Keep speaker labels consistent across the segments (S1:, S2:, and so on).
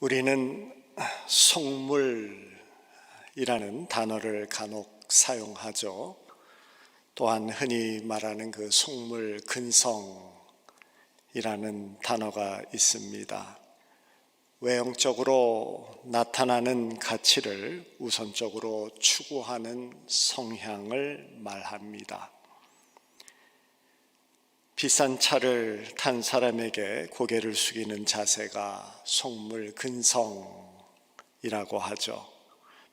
S1: 우리는 속물이라는 단어를 간혹 사용하죠. 또한 흔히 말하는 그 속물 근성이라는 단어가 있습니다. 외형적으로 나타나는 가치를 우선적으로 추구하는 성향을 말합니다. 비싼 차를 탄 사람에게 고개를 숙이는 자세가 속물 근성이라고 하죠.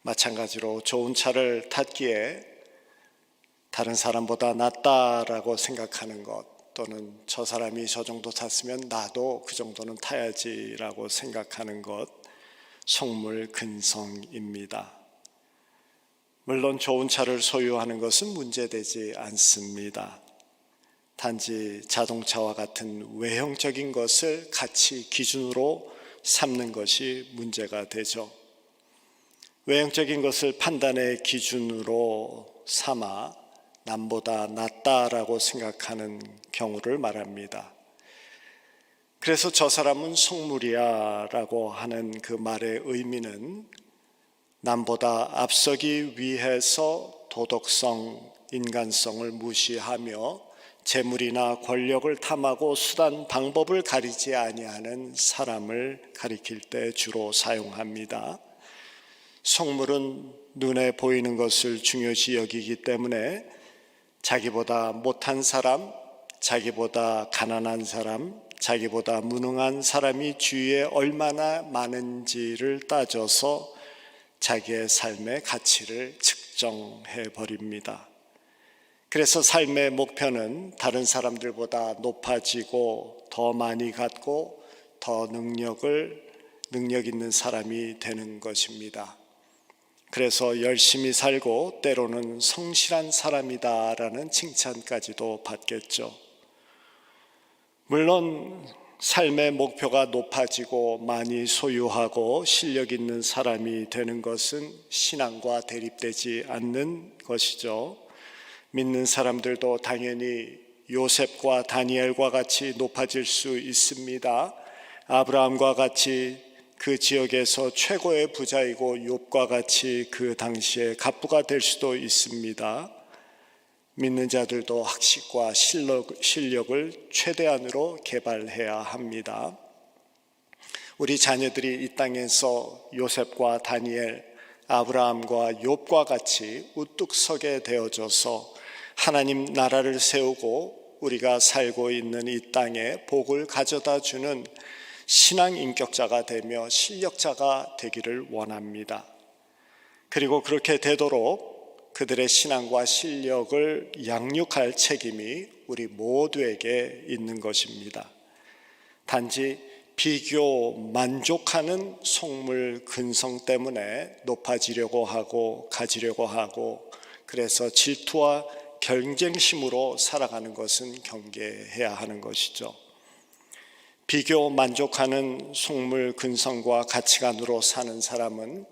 S1: 마찬가지로 좋은 차를 탔기에 다른 사람보다 낫다라고 생각하는 것, 또는 저 사람이 저 정도 탔으면 나도 그 정도는 타야지라고 생각하는 것, 속물 근성입니다. 물론 좋은 차를 소유하는 것은 문제되지 않습니다. 단지 자동차와 같은 외형적인 것을 가치 기준으로 삼는 것이 문제가 되죠. 외형적인 것을 판단의 기준으로 삼아 남보다 낫다라고 생각하는 경우를 말합니다. 그래서 저 사람은 속물이야 라고 하는 그 말의 의미는 남보다 앞서기 위해서 도덕성, 인간성을 무시하며 재물이나 권력을 탐하고 수단, 방법을 가리지 아니하는 사람을 가리킬 때 주로 사용합니다. 속물은 눈에 보이는 것을 중요시 여기기 때문에 자기보다 못한 사람, 자기보다 가난한 사람, 자기보다 무능한 사람이 주위에 얼마나 많은지를 따져서 자기의 삶의 가치를 측정해 버립니다. 그래서 삶의 목표는 다른 사람들보다 높아지고 더 많이 갖고 더 능력 있는 사람이 되는 것입니다. 그래서 열심히 살고 때로는 성실한 사람이다라는 칭찬까지도 받겠죠. 물론 삶의 목표가 높아지고 많이 소유하고 실력 있는 사람이 되는 것은 신앙과 대립되지 않는 것이죠. 믿는 사람들도 당연히 요셉과 다니엘과 같이 높아질 수 있습니다. 아브라함과 같이 그 지역에서 최고의 부자이고 욥과 같이 그 당시에 갑부가 될 수도 있습니다. 믿는 자들도 학식과 실력을 최대한으로 개발해야 합니다. 우리 자녀들이 이 땅에서 요셉과 다니엘, 아브라함과 욥과 같이 우뚝 서게 되어져서 하나님 나라를 세우고 우리가 살고 있는 이 땅에 복을 가져다 주는 신앙 인격자가 되며 실력자가 되기를 원합니다. 그리고 그렇게 되도록 그들의 신앙과 실력을 양육할 책임이 우리 모두에게 있는 것입니다. 단지 비교, 만족하는 속물 근성 때문에 높아지려고 하고 가지려고 하고 그래서 질투와 경쟁심으로 살아가는 것은 경계해야 하는 것이죠. 비교, 만족하는 속물 근성과 가치관으로 사는 사람은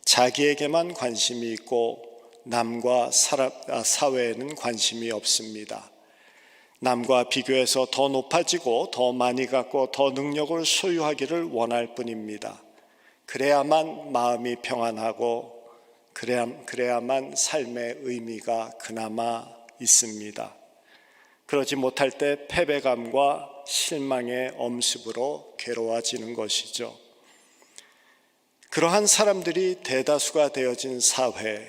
S1: 자기에게만 관심이 있고 남과 사회에는 관심이 없습니다. 남과 비교해서 더 높아지고 더 많이 갖고 더 능력을 소유하기를 원할 뿐입니다. 그래야만 마음이 평안하고 그래야만 삶의 의미가 그나마 있습니다. 그러지 못할 때 패배감과 실망의 엄습으로 괴로워지는 것이죠. 그러한 사람들이 대다수가 되어진 사회,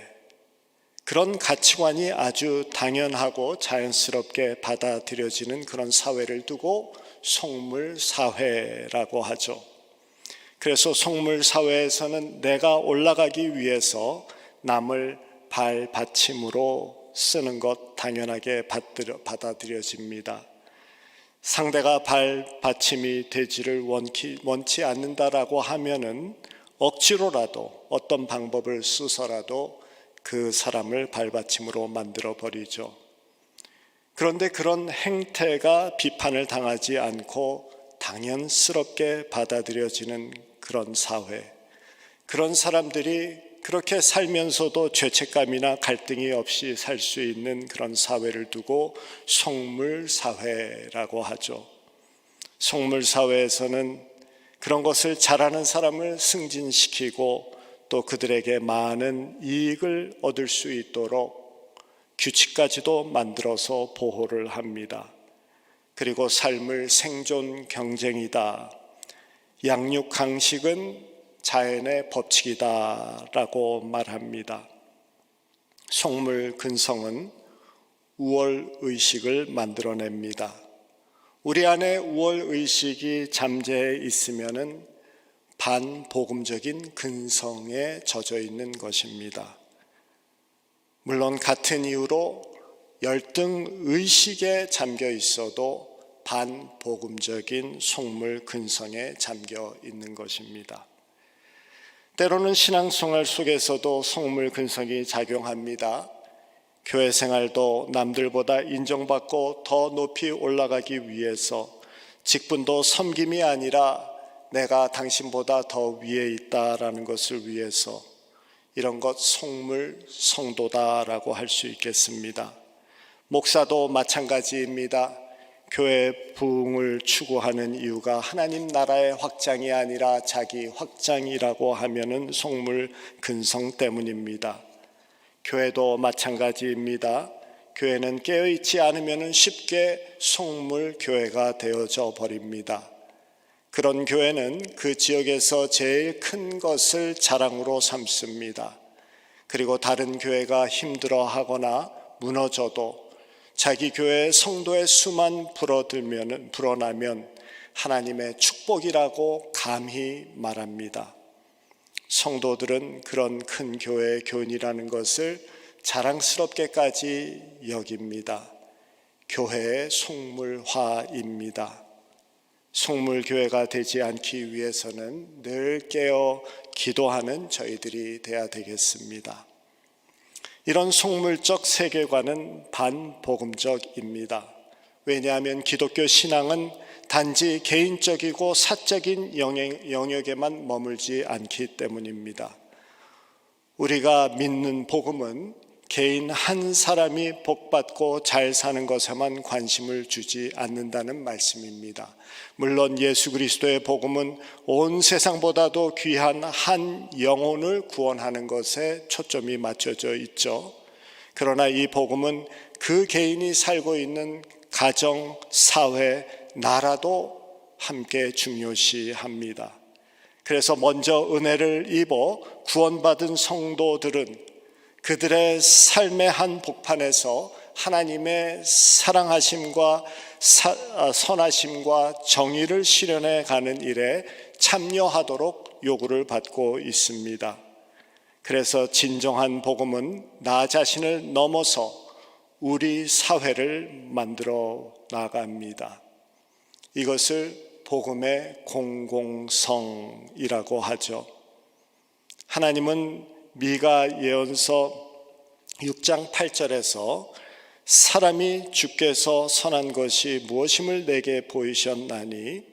S1: 그런 가치관이 아주 당연하고 자연스럽게 받아들여지는 그런 사회를 두고 속물 사회라고 하죠. 그래서 속물 사회에서는 내가 올라가기 위해서 남을 발받침으로 쓰는 것 당연하게 받아들여집니다. 상대가 발받침이 되지를 원치 않는다라고 하면은 억지로라도 어떤 방법을 써서라도 그 사람을 발받침으로 만들어 버리죠. 그런데 그런 행태가 비판을 당하지 않고 당연스럽게 받아들여지는 그런 사회, 그런 사람들이 그렇게 살면서도 죄책감이나 갈등이 없이 살 수 있는 그런 사회를 두고 속물 사회라고 하죠. 속물 사회에서는 그런 것을 잘하는 사람을 승진시키고 또 그들에게 많은 이익을 얻을 수 있도록 규칙까지도 만들어서 보호를 합니다. 그리고 삶을 생존 경쟁이다. 양육 강식은 자연의 법칙이다라고 말합니다. 속물 근성은 우월 의식을 만들어냅니다. 우리 안에 우월 의식이 잠재해 있으면은 반복음적인 근성에 젖어 있는 것입니다. 물론 같은 이유로 열등 의식에 잠겨 있어도 반복음적인 속물 근성에 잠겨 있는 것입니다. 때로는 신앙생활 속에서도 속물 근성이 작용합니다. 교회 생활도 남들보다 인정받고 더 높이 올라가기 위해서 직분도 섬김이 아니라 내가 당신보다 더 위에 있다라는 것을 위해서 이런 것 속물 성도다라고 할 수 있겠습니다. 목사도 마찬가지입니다. 교회 부흥을 추구하는 이유가 하나님 나라의 확장이 아니라 자기 확장이라고 하면은 속물 근성 때문입니다. 교회도 마찬가지입니다. 교회는 깨어있지 않으면 쉽게 속물 교회가 되어져 버립니다. 그런 교회는 그 지역에서 제일 큰 것을 자랑으로 삼습니다. 그리고 다른 교회가 힘들어하거나 무너져도 자기 교회의 성도의 수만 불어나면 하나님의 축복이라고 감히 말합니다. 성도들은 그런 큰 교회의 교인이라는 것을 자랑스럽게까지 여깁니다. 교회의 속물화입니다. 속물교회가 되지 않기 위해서는 늘 깨어 기도하는 저희들이 되어야 되겠습니다. 이런 속물적 세계관은 반복음적입니다. 왜냐하면 기독교 신앙은 단지 개인적이고 사적인 영역에만 머물지 않기 때문입니다. 우리가 믿는 복음은 개인 한 사람이 복받고 잘 사는 것에만 관심을 주지 않는다는 말씀입니다. 물론 예수 그리스도의 복음은 온 세상보다도 귀한 한 영혼을 구원하는 것에 초점이 맞춰져 있죠. 그러나 이 복음은 그 개인이 살고 있는 가정, 사회, 나라도 함께 중요시합니다. 그래서 먼저 은혜를 입어 구원받은 성도들은 그들의 삶의 한 복판에서 하나님의 사랑하심과 선하심과 정의를 실현해 가는 일에 참여하도록 요구를 받고 있습니다. 그래서 진정한 복음은 나 자신을 넘어서 우리 사회를 만들어 나갑니다. 이것을 복음의 공공성이라고 하죠. 하나님은 미가 예언서 6장 8절에서 사람이 주께서 선한 것이 무엇임을 내게 보이셨나니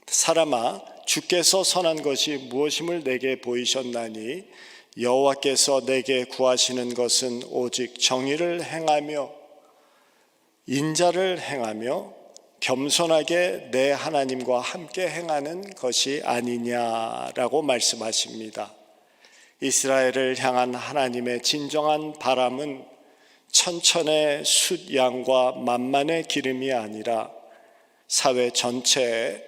S1: 사람아 주께서 선한 것이 무엇임을 내게 보이셨나니 여호와께서 내게 구하시는 것은 오직 정의를 행하며 인자를 행하며 겸손하게 내 하나님과 함께 행하는 것이 아니냐라고 말씀하십니다. 이스라엘을 향한 하나님의 진정한 바람은 천천의 숫양과 만만의 기름이 아니라 사회 전체에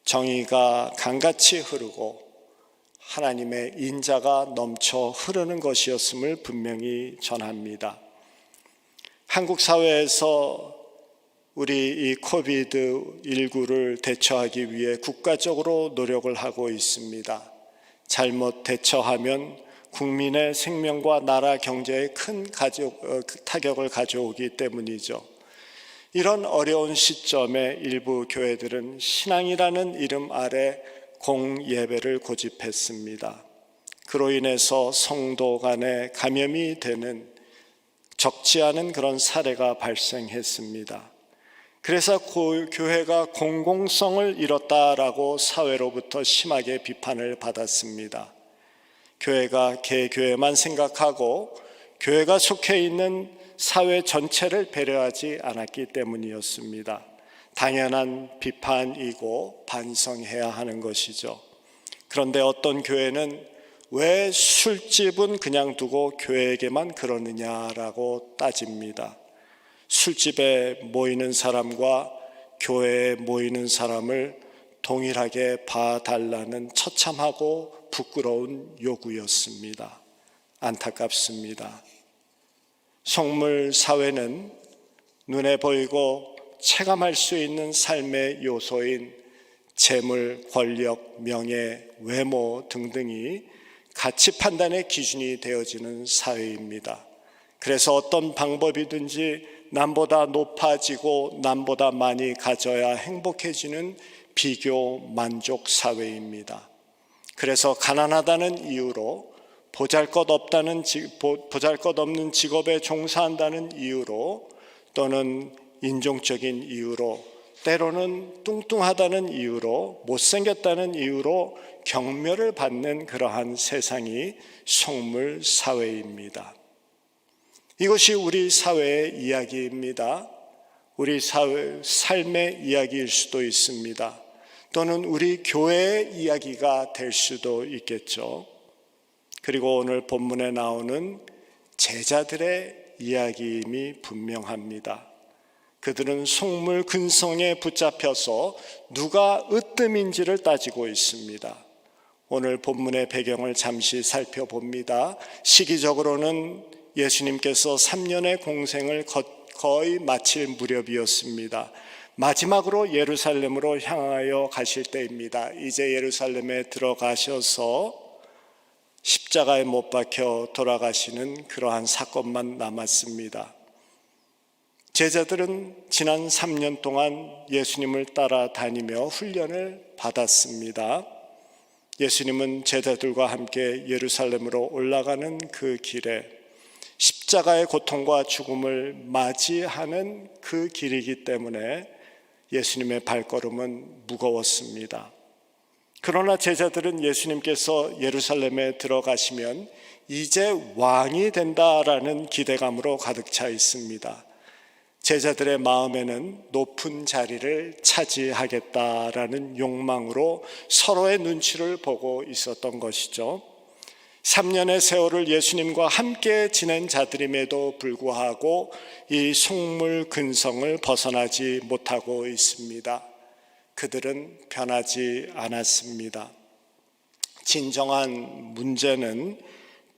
S1: 정의가 강같이 흐르고 하나님의 인자가 넘쳐 흐르는 것이었음을 분명히 전합니다. 한국 사회에서 우리 이 코비드19를 대처하기 위해 국가적으로 노력을 하고 있습니다. 잘못 대처하면 국민의 생명과 나라 경제에 큰 타격을 가져오기 때문이죠. 이런 어려운 시점에 일부 교회들은 신앙이라는 이름 아래 공예배를 고집했습니다. 그로 인해서 성도 간에 감염이 되는 적지 않은 그런 사례가 발생했습니다. 그래서 교회가 공공성을 잃었다라고 사회로부터 심하게 비판을 받았습니다. 교회가 개교회만 생각하고 교회가 속해 있는 사회 전체를 배려하지 않았기 때문이었습니다. 당연한 비판이고 반성해야 하는 것이죠. 그런데 어떤 교회는 왜 술집은 그냥 두고 교회에게만 그러느냐라고 따집니다. 술집에 모이는 사람과 교회에 모이는 사람을 동일하게 봐달라는 처참하고 부끄러운 요구였습니다. 안타깝습니다. 속물 사회는 눈에 보이고 체감할 수 있는 삶의 요소인 재물, 권력, 명예, 외모 등등이 가치 판단의 기준이 되어지는 사회입니다. 그래서 어떤 방법이든지 남보다 높아지고 남보다 많이 가져야 행복해지는 비교 만족 사회입니다. 그래서 가난하다는 이유로 보잘것없는 직업에 종사한다는 이유로 또는 인종적인 이유로 때로는 뚱뚱하다는 이유로 못생겼다는 이유로 경멸을 받는 그러한 세상이 속물 사회입니다. 이것이 우리 사회의 이야기입니다. 우리 사회 삶의 이야기일 수도 있습니다. 또는 우리 교회의 이야기가 될 수도 있겠죠. 그리고 오늘 본문에 나오는 제자들의 이야기임이 분명합니다. 그들은 속물 근성에 붙잡혀서 누가 으뜸인지를 따지고 있습니다. 오늘 본문의 배경을 잠시 살펴봅니다. 시기적으로는 예수님께서 3년의 공생을 거의 마칠 무렵이었습니다. 마지막으로 예루살렘으로 향하여 가실 때입니다. 이제 예루살렘에 들어가셔서 십자가에 못 박혀 돌아가시는 그러한 사건만 남았습니다. 제자들은 지난 3년 동안 예수님을 따라다니며 훈련을 받았습니다. 예수님은 제자들과 함께 예루살렘으로 올라가는 그 길에 십자가의 고통과 죽음을 맞이하는 그 길이기 때문에 예수님의 발걸음은 무거웠습니다. 그러나 제자들은 예수님께서 예루살렘에 들어가시면 이제 왕이 된다라는 기대감으로 가득 차 있습니다. 제자들의 마음에는 높은 자리를 차지하겠다라는 욕망으로 서로의 눈치를 보고 있었던 것이죠. 3년의 세월을 예수님과 함께 지낸 자들임에도 불구하고 이 속물 근성을 벗어나지 못하고 있습니다. 그들은 변하지 않았습니다. 진정한 문제는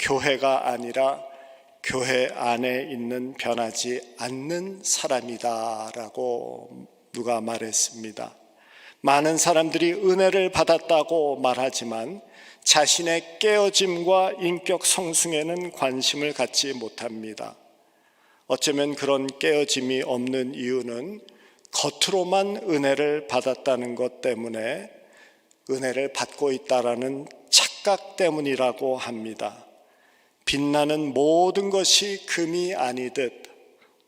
S1: 교회가 아니라 교회 안에 있는 변하지 않는 사람이다라고 누가 말했습니다. 많은 사람들이 은혜를 받았다고 말하지만 자신의 깨어짐과 인격 성숙에는 관심을 갖지 못합니다. 어쩌면 그런 깨어짐이 없는 이유는 겉으로만 은혜를 받았다는 것 때문에 은혜를 받고 있다라는 착각 때문이라고 합니다. 빛나는 모든 것이 금이 아니듯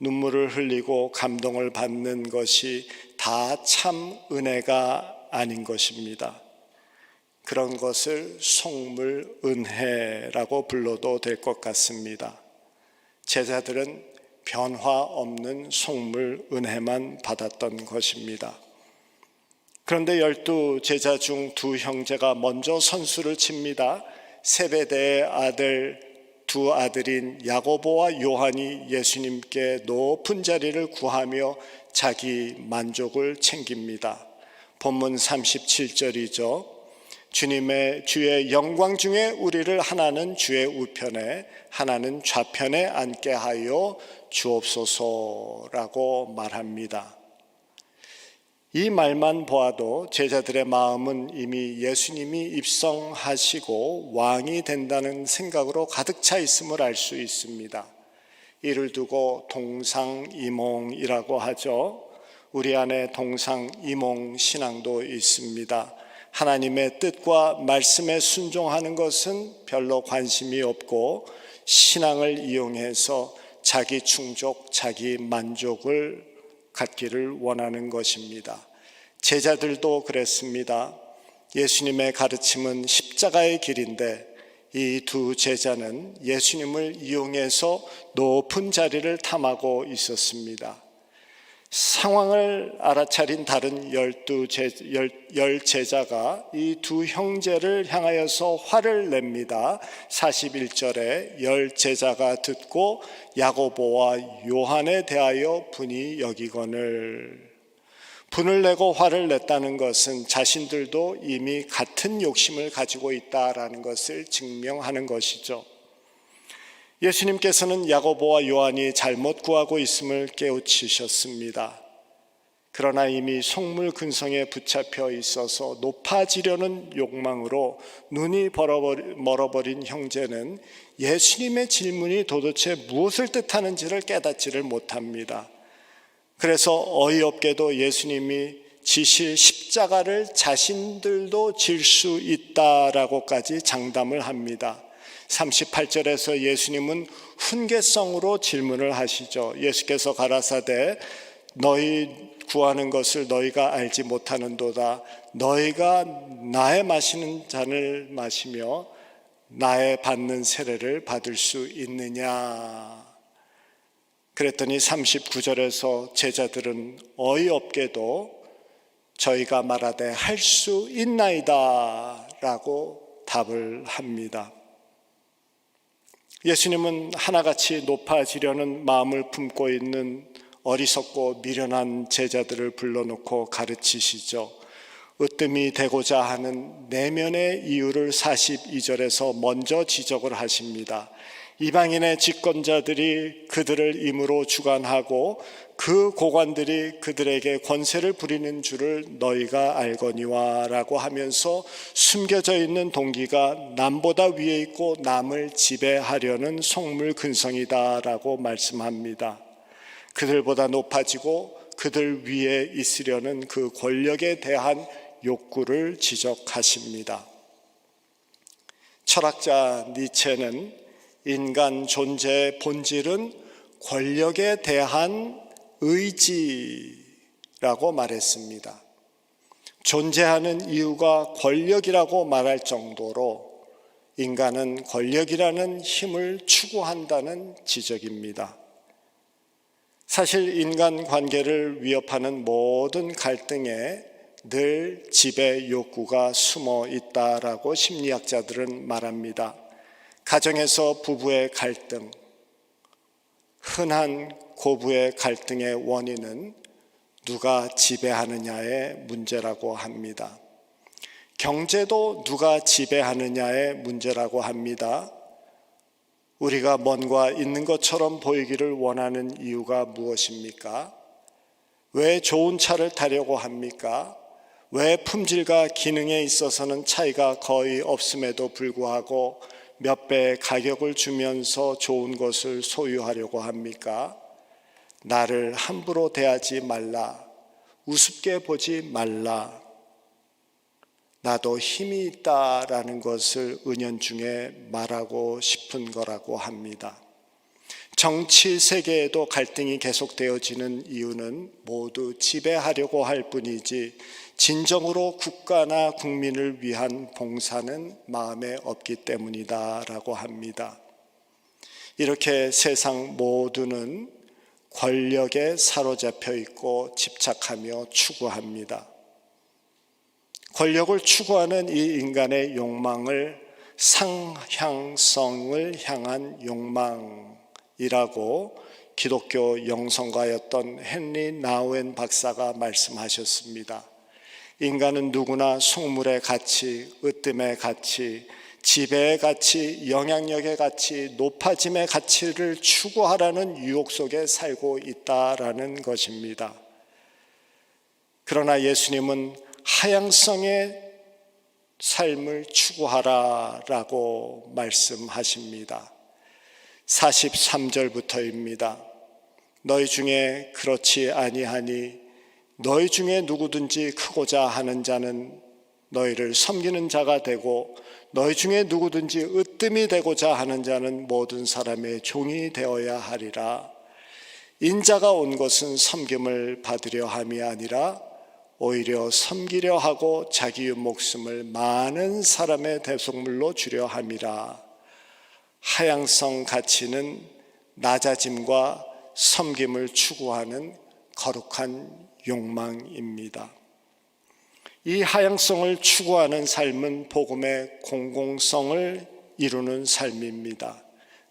S1: 눈물을 흘리고 감동을 받는 것이 다 참 은혜가 아닌 것입니다. 그런 것을 속물 은혜라고 불러도 될 것 같습니다. 제자들은 변화 없는 속물 은혜만 받았던 것입니다. 그런데 12제자 중 두 형제가 먼저 선수를 칩니다. 세베대의 아들 두 아들인 야고보와 요한이 예수님께 높은 자리를 구하며 자기 만족을 챙깁니다. 본문 37절이죠. 주의 영광 중에 우리를 하나는 주의 우편에 하나는 좌편에 앉게 하여 주옵소서라고 말합니다. 이 말만 보아도 제자들의 마음은 이미 예수님이 입성하시고 왕이 된다는 생각으로 가득 차 있음을 알 수 있습니다. 이를 두고 동상이몽이라고 하죠. 우리 안에 동상이몽 신앙도 있습니다. 하나님의 뜻과 말씀에 순종하는 것은 별로 관심이 없고 신앙을 이용해서 자기 충족, 자기 만족을 갖기를 원하는 것입니다. 제자들도 그랬습니다. 예수님의 가르침은 십자가의 길인데 이 두 제자는 예수님을 이용해서 높은 자리를 탐하고 있었습니다. 상황을 알아차린 다른 열 제자가 이 두 형제를 향하여서 화를 냅니다. 41절에 열 제자가 듣고 야고보와 요한에 대하여 분이 여기거늘. 분을 내고 화를 냈다는 것은 자신들도 이미 같은 욕심을 가지고 있다라는 것을 증명하는 것이죠. 예수님께서는 야고보와 요한이 잘못 구하고 있음을 깨우치셨습니다. 그러나 이미 속물 근성에 붙잡혀 있어서 높아지려는 욕망으로 눈이 멀어버린 형제는 예수님의 질문이 도대체 무엇을 뜻하는지를 깨닫지를 못합니다. 그래서 어이없게도 예수님이 지실 십자가를 자신들도 질 수 있다라고까지 장담을 합니다. 38절에서 예수님은 훈계성으로 질문을 하시죠. 예수께서 가라사대 너희 구하는 것을 너희가 알지 못하는도다. 너희가 나의 마시는 잔을 마시며 나의 받는 세례를 받을 수 있느냐. 그랬더니 39절에서 제자들은 어이없게도 저희가 말하되 할 수 있나이다 라고 답을 합니다. 예수님은 하나같이 높아지려는 마음을 품고 있는 어리석고 미련한 제자들을 불러놓고 가르치시죠. 으뜸이 되고자 하는 내면의 이유를 42절에서 먼저 지적을 하십니다. 이방인의 집권자들이 그들을 임으로 주관하고 그 고관들이 그들에게 권세를 부리는 줄을 너희가 알거니와 라고 하면서 숨겨져 있는 동기가 남보다 위에 있고 남을 지배하려는 속물 근성이다 라고 말씀합니다. 그들보다 높아지고 그들 위에 있으려는 그 권력에 대한 욕구를 지적하십니다. 철학자 니체는 인간 존재의 본질은 권력에 대한 의지라고 말했습니다. 존재하는 이유가 권력이라고 말할 정도로 인간은 권력이라는 힘을 추구한다는 지적입니다. 사실 인간 관계를 위협하는 모든 갈등에 늘 지배 욕구가 숨어 있다라고 심리학자들은 말합니다. 가정에서 부부의 갈등, 흔한 고부의 갈등의 원인은 누가 지배하느냐의 문제라고 합니다. 경제도 누가 지배하느냐의 문제라고 합니다. 우리가 뭔가 있는 것처럼 보이기를 원하는 이유가 무엇입니까? 왜 좋은 차를 타려고 합니까? 왜 품질과 기능에 있어서는 차이가 거의 없음에도 불구하고 몇 배의 가격을 주면서 좋은 것을 소유하려고 합니까? 나를 함부로 대하지 말라, 우습게 보지 말라, 나도 힘이 있다라는 것을 은연중에 말하고 싶은 거라고 합니다. 정치 세계에도 갈등이 계속되어지는 이유는 모두 지배하려고 할 뿐이지 진정으로 국가나 국민을 위한 봉사는 마음에 없기 때문이다라고 합니다. 이렇게 세상 모두는 권력에 사로잡혀 있고 집착하며 추구합니다. 권력을 추구하는 이 인간의 욕망을 상향성을 향한 욕망이라고 기독교 영성가였던 헨리 나우엔 박사가 말씀하셨습니다. 인간은 누구나 속물의 가치, 으뜸의 가치, 지배의 가치, 영향력의 가치, 높아짐의 가치를 추구하라는 유혹 속에 살고 있다라는 것입니다. 그러나 예수님은 하향성의 삶을 추구하라라고 말씀하십니다. 43절부터입니다. 너희 중에 그렇지 아니하니 너희 중에 누구든지 크고자 하는 자는 너희를 섬기는 자가 되고 너희 중에 누구든지 으뜸이 되고자 하는 자는 모든 사람의 종이 되어야 하리라. 인자가 온 것은 섬김을 받으려 함이 아니라 오히려 섬기려 하고 자기의 목숨을 많은 사람의 대속물로 주려 함이라. 하향성 가치는 낮아짐과 섬김을 추구하는 거룩한 욕망입니다. 이 하향성을 추구하는 삶은 복음의 공공성을 이루는 삶입니다.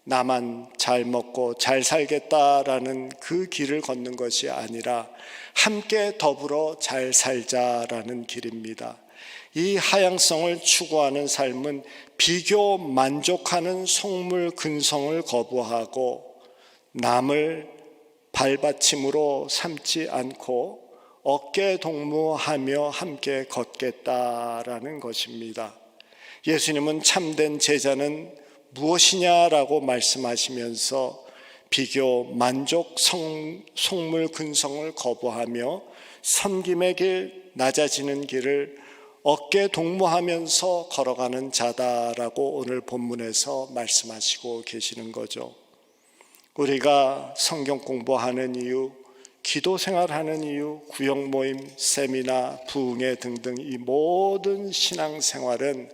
S1: 나만 잘 먹고 잘 살겠다라는 그 길을 걷는 것이 아니라 함께 더불어 잘 살자라는 길입니다. 이 하향성을 추구하는 삶은 비교 만족하는 속물 근성을 거부하고 남을 발받침으로 삼지 않고 어깨 동무하며 함께 걷겠다라는 것입니다. 예수님은 참된 제자는 무엇이냐라고 말씀하시면서 비교 만족 속물 근성을 거부하며 섬김의 길, 낮아지는 길을 어깨 동무하면서 걸어가는 자다라고 오늘 본문에서 말씀하시고 계시는 거죠. 우리가 성경 공부하는 이유, 기도 생활하는 이유, 구역 모임, 세미나, 부흥회 등등 이 모든 신앙생활은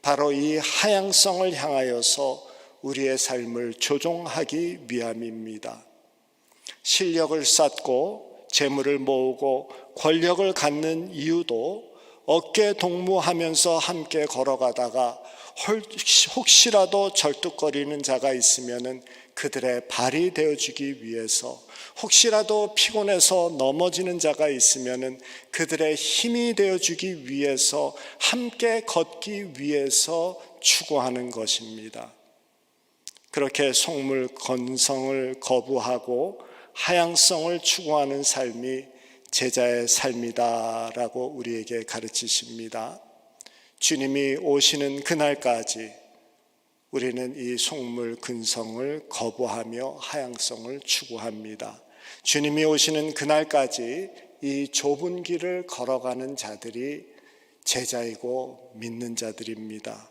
S1: 바로 이 하향성을 향하여서 우리의 삶을 조종하기 위함입니다. 실력을 쌓고 재물을 모으고 권력을 갖는 이유도 어깨 동무하면서 함께 걸어가다가 혹시라도 절뚝거리는 자가 있으면 그들의 발이 되어주기 위해서, 혹시라도 피곤해서 넘어지는 자가 있으면 그들의 힘이 되어주기 위해서, 함께 걷기 위해서 추구하는 것입니다. 그렇게 속물 건성을 거부하고 하향성을 추구하는 삶이 제자의 삶이다라고 우리에게 가르치십니다. 주님이 오시는 그날까지 우리는 이 속물 근성을 거부하며 하향성을 추구합니다. 주님이 오시는 그날까지 이 좁은 길을 걸어가는 자들이 제자이고 믿는 자들입니다.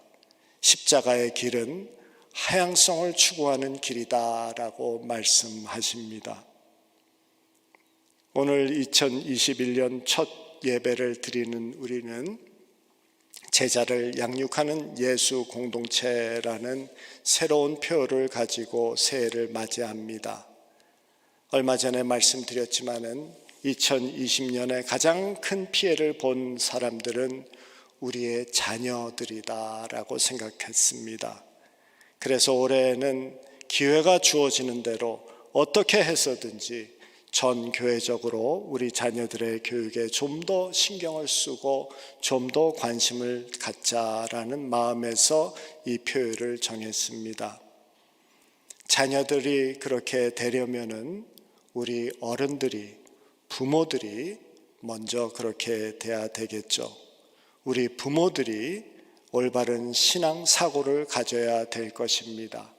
S1: 십자가의 길은 하향성을 추구하는 길이다라고 말씀하십니다. 오늘 2021년 첫 예배를 드리는 우리는 제자를 양육하는 예수 공동체라는 새로운 표어를 가지고 새해를 맞이합니다. 얼마 전에 말씀드렸지만은 2020년에 가장 큰 피해를 본 사람들은 우리의 자녀들이다라고 생각했습니다. 그래서 올해는 기회가 주어지는 대로 어떻게 해서든지 전 교회적으로 우리 자녀들의 교육에 좀 더 신경을 쓰고 좀 더 관심을 갖자라는 마음에서 이 표현을 정했습니다. 자녀들이 그렇게 되려면은 우리 어른들이, 부모들이 먼저 그렇게 돼야 되겠죠. 우리 부모들이 올바른 신앙 사고를 가져야 될 것입니다.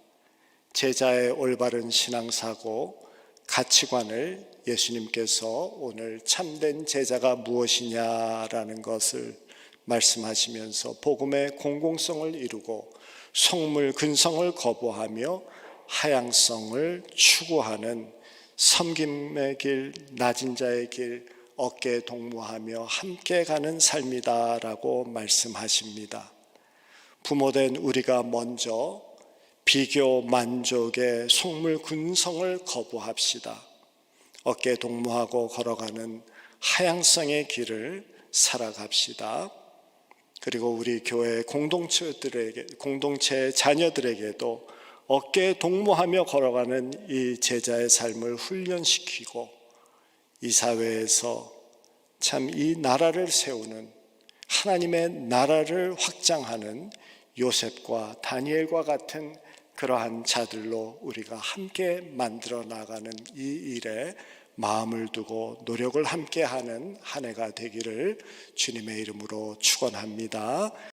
S1: 제자의 올바른 신앙 사고, 가치관을 예수님께서 오늘 참된 제자가 무엇이냐라는 것을 말씀하시면서 복음의 공공성을 이루고 속물 근성을 거부하며 하향성을 추구하는 섬김의 길, 낮은 자의 길, 어깨 동무하며 함께 가는 삶이다라고 말씀하십니다. 부모된 우리가 먼저 비교 만족의 속물 근성을 거부합시다. 어깨 동무하고 걸어가는 하향성의 길을 살아갑시다. 그리고 우리 교회 공동체 자녀들에게도 어깨 동무하며 걸어가는 이 제자의 삶을 훈련시키고 이 사회에서 참 이 나라를 세우는, 하나님의 나라를 확장하는 요셉과 다니엘과 같은 그러한 자들로 우리가 함께 만들어 나가는 이 일에 마음을 두고 노력을 함께하는 한 해가 되기를 주님의 이름으로 축원합니다.